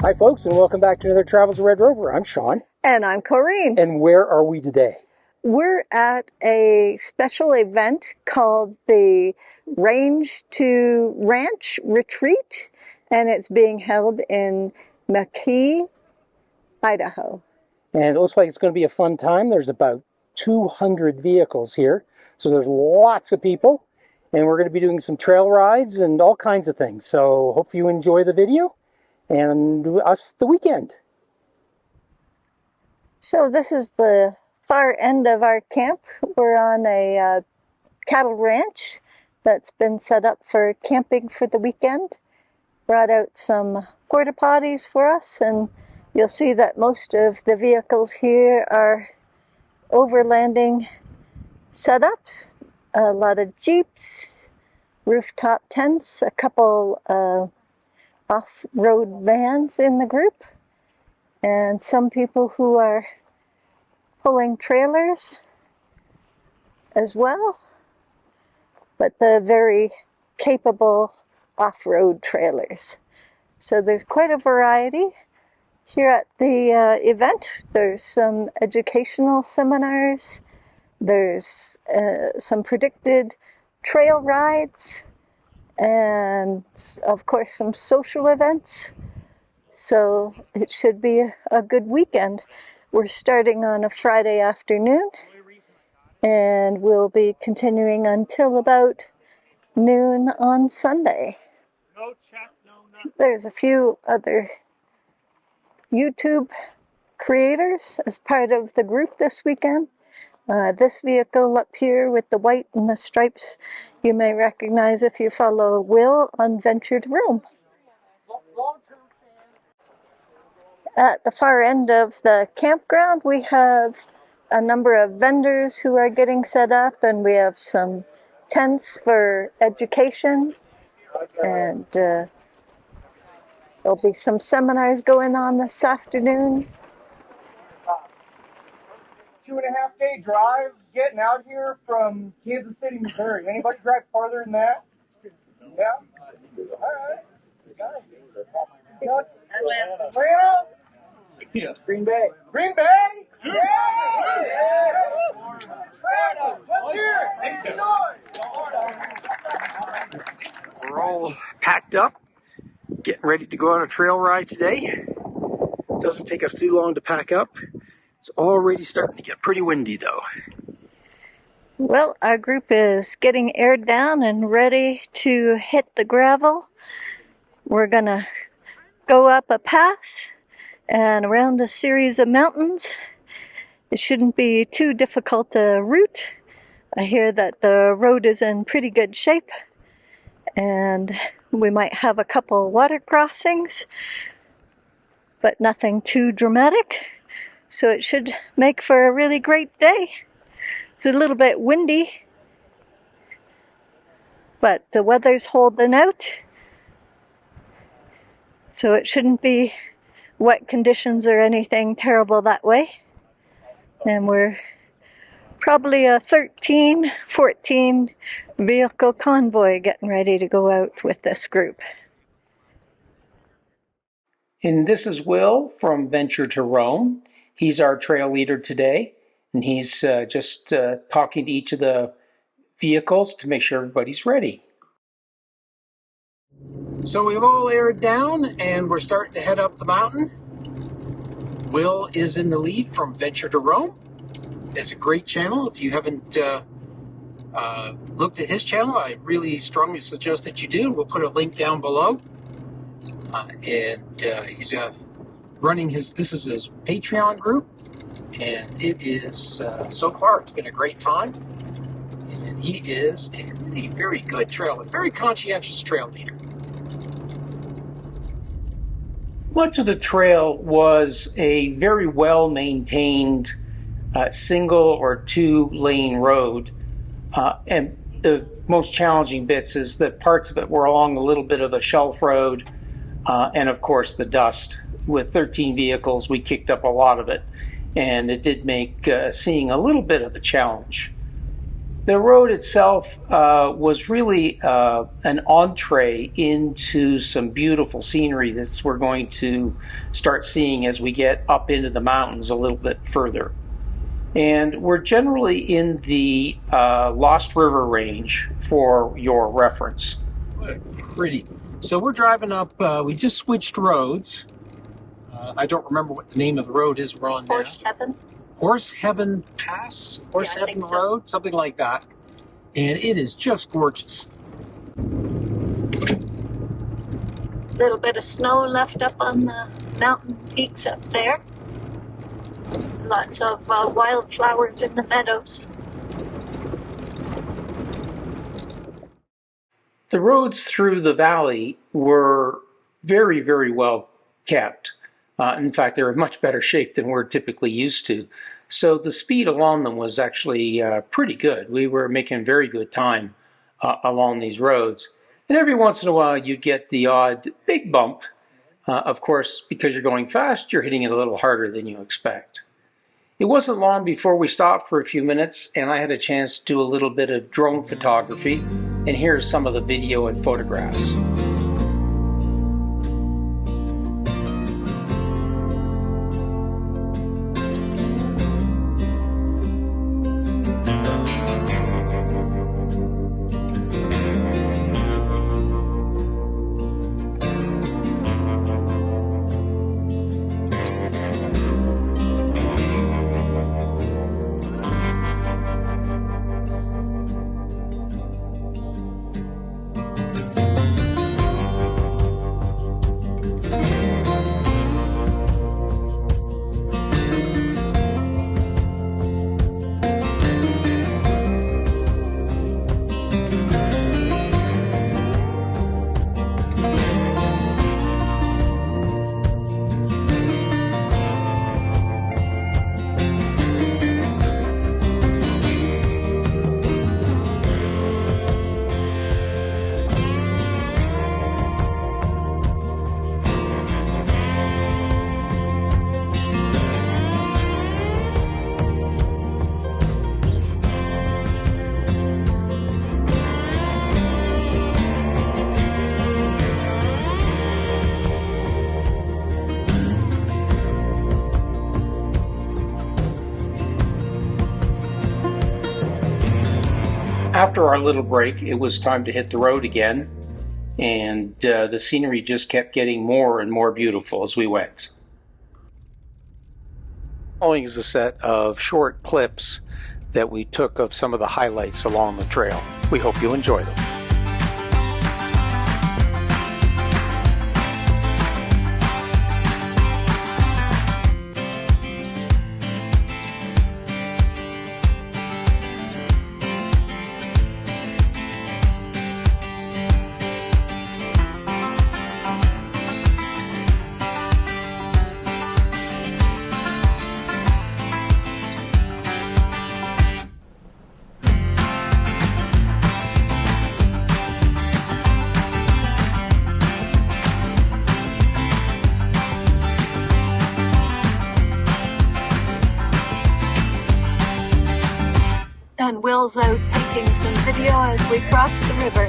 Hi folks, and welcome back to another Travels of Red Rover. I'm Shawn. And I'm Corinne. And where are we today? We're at a special event called the Range to Ranch Retreat, and it's being held in McKee, Idaho. And it looks like it's going to be a fun time. There's about 200 vehicles here, so there's lots of people, and we're going to be doing some trail rides and all kinds of things. So hope you enjoy the video and us the weekend. So this is the far end of our camp. We're on a cattle ranch that's been set up for camping for the weekend. Brought out some porta potties for us, and you'll see that most of the vehicles here are overlanding setups. A lot of Jeeps, rooftop tents, a couple off-road vans in the group, and some people who are pulling trailers as well, but the very capable off-road trailers. So there's quite a variety. Here at the event, there's some educational seminars, there's some predicted trail rides, and of course some social events. So it should be a good weekend. We're starting on a Friday afternoon, and we'll be continuing until about noon on Sunday. There's a few other YouTube creators as part of the group this weekend. This vehicle up here with the white and the stripes you may recognize if you follow Will on Venture to Roam. At the far end of the campground, we have a number of vendors who are getting set up, and we have some tents for education, and there'll be some seminars going on this afternoon. 2.5 day drive getting out here from Kansas City, Missouri. Anybody drive farther than that? Yeah? All right. Atlanta? Yeah. Green Bay. Green Bay? Yeah! Let's hear it. We're all packed up, getting ready to go on a trail ride today. Doesn't take us too long to pack up. It's already starting to get pretty windy though. Well, our group is getting aired down and ready to hit the gravel. We're gonna go up a pass and around a series of mountains. It shouldn't be too difficult a route. I hear that the road is in pretty good shape, and we might have a couple water crossings, but nothing too dramatic. So it should make for a really great day. It's a little bit windy, but the weather's holding out, so it shouldn't be wet conditions or anything terrible that way. And we're probably a 13, 14 vehicle convoy getting ready to go out with this group. And this is Will from Venture to Roam. He's our trail leader today, and he's just talking to each of the vehicles to make sure everybody's ready. So we've all aired down, and we're starting to head up the mountain. Will is in the lead from Venture to Roam. It's a great channel. If you haven't looked at his channel, I really strongly suggest that you do. We'll put a link down below. He's running this is his Patreon group, and it is, so far, it's been a great time. And he is a really very good very conscientious trail leader. Much of the trail was a very well-maintained single or two-lane road, and the most challenging bits is that parts of it were along a little bit of a shelf road, and of course the dust. With 13 vehicles, we kicked up a lot of it, and it did make seeing a little bit of a challenge. The road itself was really an entree into some beautiful scenery that we're going to start seeing as we get up into the mountains a little bit further. And we're generally in the Lost River range for your reference. Pretty. So we're driving up, we just switched roads. I don't remember what the name of the road is we're on now. Horse Heaven. Horse Heaven Pass? Horse Heaven Road? Something like that. And it is just gorgeous. Little bit of snow left up on the mountain peaks up there. Lots of wildflowers in the meadows. The roads through the valley were very, very well kept. In fact, they're in much better shape than we're typically used to. So the speed along them was actually pretty good. We were making very good time along these roads. And every once in a while, you get the odd big bump. Of course, because you're going fast, you're hitting it a little harder than you expect. It wasn't long before we stopped for a few minutes, and I had a chance to do a little bit of drone photography. And here's some of the video and photographs. After our little break, it was time to hit the road again, and the scenery just kept getting more and more beautiful as we went. Following is a set of short clips that we took of some of the highlights along the trail. We hope you enjoy them. And Will's out taking some video as we cross the river.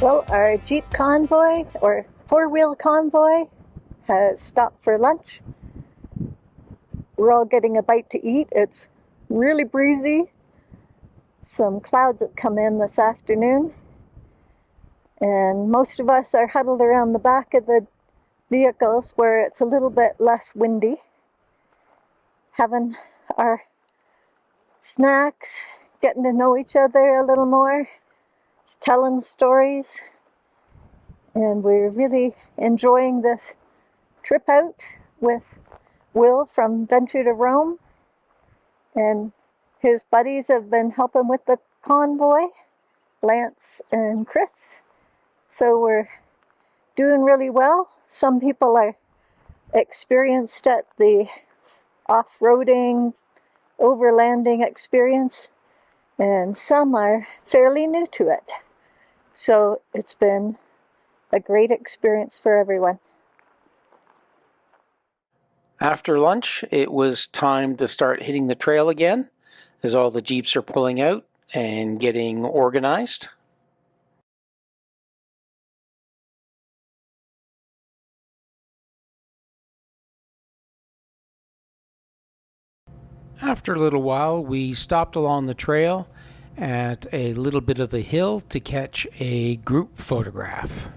Well, our Jeep convoy, or four-wheel convoy, has stopped for lunch. We're all getting a bite to eat. It's really breezy. Some clouds have come in this afternoon. And most of us are huddled around the back of the vehicles where it's a little bit less windy, having our snacks, getting to know each other a little more, telling stories, and we're really enjoying this trip out with Will from Venture to Roam, and his buddies have been helping with the convoy, Lance and Chris. So we're doing really well. Some people are experienced at the off-roading, overlanding experience, and some are fairly new to it. So it's been a great experience for everyone. After lunch, it was time to start hitting the trail again, as all the Jeeps are pulling out and getting organized. After a little while, we stopped along the trail at a little bit of a hill to catch a group photograph.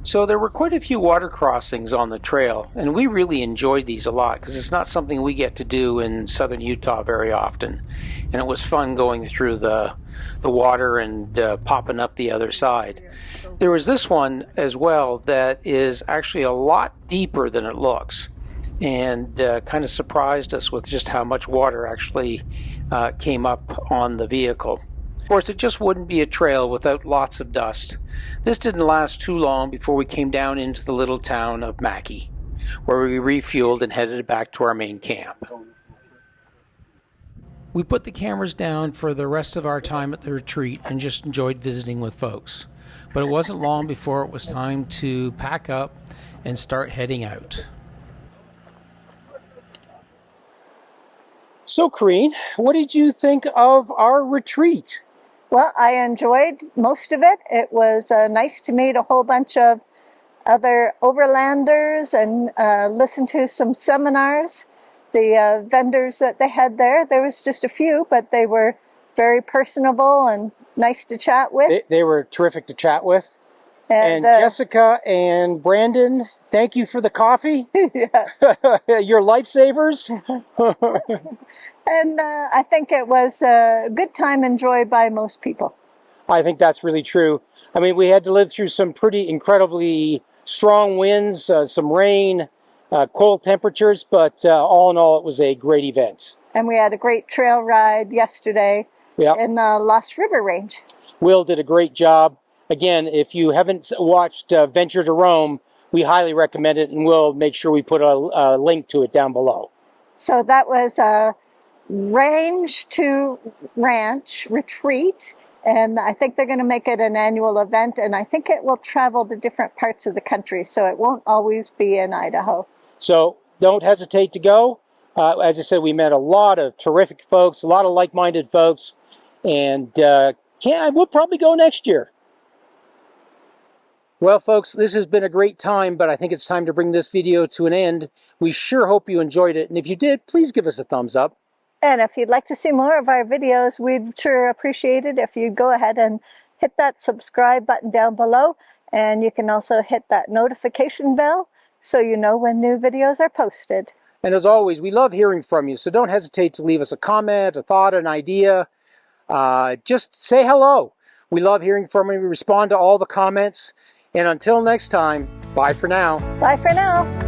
So there were quite a few water crossings on the trail, and we really enjoyed these a lot because it's not something we get to do in southern Utah very often. And it was fun going through the water and popping up the other side. There was this one as well that is actually a lot deeper than it looks, and kind of surprised us with just how much water actually came up on the vehicle. Of course, it just wouldn't be a trail without lots of dust. This didn't last too long before we came down into the little town of Mackay, where we refueled and headed back to our main camp. We put the cameras down for the rest of our time at the retreat and just enjoyed visiting with folks. But it wasn't long before it was time to pack up and start heading out. So, Corinne, what did you think of our retreat? Well, I enjoyed most of it. It was nice to meet a whole bunch of other overlanders and listen to some seminars. The vendors that they had there was just a few, but they were very personable and nice to chat with. They were terrific to chat with. And Jessica and Brandon, thank you for the coffee. Your lifesavers. And I think it was a good time enjoyed by most people. I think that's really true. I mean, we had to live through some pretty incredibly strong winds, some rain, cold temperatures, but all in all, it was a great event. And we had a great trail ride yesterday in the Lost River Range. Will did a great job. Again, if you haven't watched Venture to Roam, we highly recommend it, and we'll make sure we put a link to it down below. So that was a range to ranch retreat, and I think they're going to make it an annual event, and I think it will travel to different parts of the country, so it won't always be in Idaho. So don't hesitate to go. As I said, we met a lot of terrific folks, a lot of like-minded folks, and we'll probably go next year. Well, folks, this has been a great time, but I think it's time to bring this video to an end. We sure hope you enjoyed it, and if you did, please give us a thumbs up. And if you'd like to see more of our videos, we'd sure appreciate it if you'd go ahead and hit that subscribe button down below, and you can also hit that notification bell so you know when new videos are posted. And as always, we love hearing from you, so don't hesitate to leave us a comment, a thought, an idea. Just say hello. We love hearing from you. We respond to all the comments. And until next time, bye for now. Bye for now.